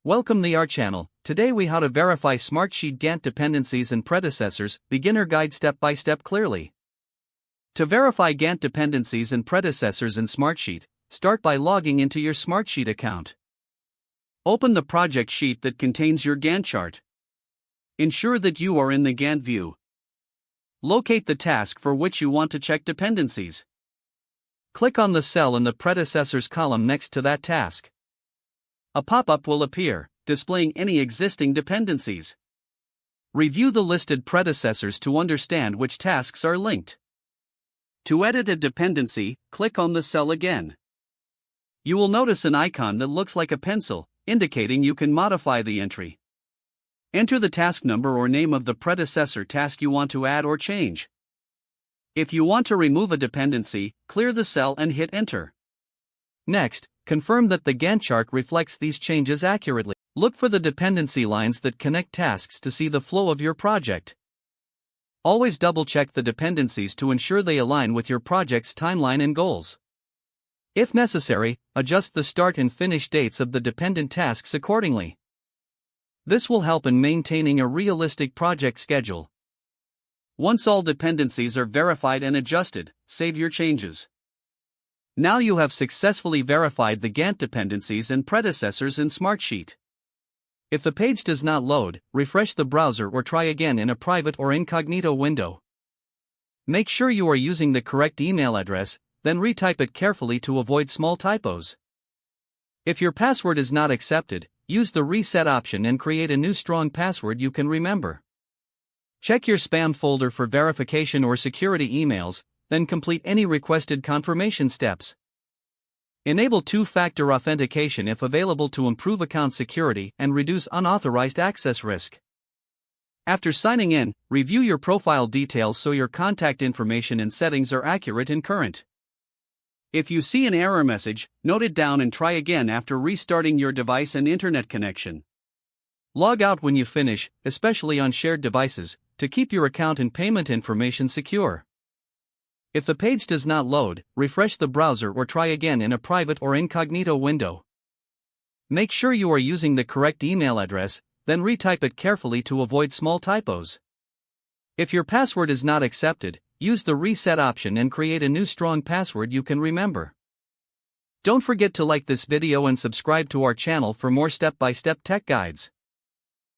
Welcome to our channel. Today we how to verify Smartsheet Gantt dependencies and predecessors, beginner guide step by step clearly. To verify Gantt dependencies and predecessors in Smartsheet, start by logging into your Smartsheet account. Open the project sheet that contains your Gantt chart. Ensure that you are in the Gantt view. Locate the task for which you want to check dependencies. Click on the cell in the predecessors column next to that task. A pop-up will appear, displaying any existing dependencies. Review the listed predecessors to understand which tasks are linked. To edit a dependency, click on the cell again. You will notice an icon that looks like a pencil, indicating you can modify the entry. Enter the task number or name of the predecessor task you want to add or change. If you want to remove a dependency, clear the cell and hit Enter. Next, confirm that the Gantt chart reflects these changes accurately. Look for the dependency lines that connect tasks to see the flow of your project. Always double-check the dependencies to ensure they align with your project's timeline and goals. If necessary, adjust the start and finish dates of the dependent tasks accordingly. This will help in maintaining a realistic project schedule. Once all dependencies are verified and adjusted, save your changes. Now you have successfully verified the Gantt dependencies and predecessors in Smartsheet. If the page does not load, refresh the browser or try again in a private or incognito window. Make sure you are using the correct email address, then retype it carefully to avoid small typos. If your password is not accepted, use the reset option and create a new strong password you can remember. Check your spam folder for verification or security emails, then complete any requested confirmation steps. Enable two-factor authentication if available to improve account security and reduce unauthorized access risk. After signing in, review your profile details so your contact information and settings are accurate and current. If you see an error message, note it down and try again after restarting your device and internet connection. Log out when you finish, especially on shared devices, to keep your account and payment information secure. If the page does not load, refresh the browser or try again in a private or incognito window. Make sure you are using the correct email address, then retype it carefully to avoid small typos. If your password is not accepted, use the reset option and create a new strong password you can remember. Don't forget to like this video and subscribe to our channel for more step-by-step tech guides.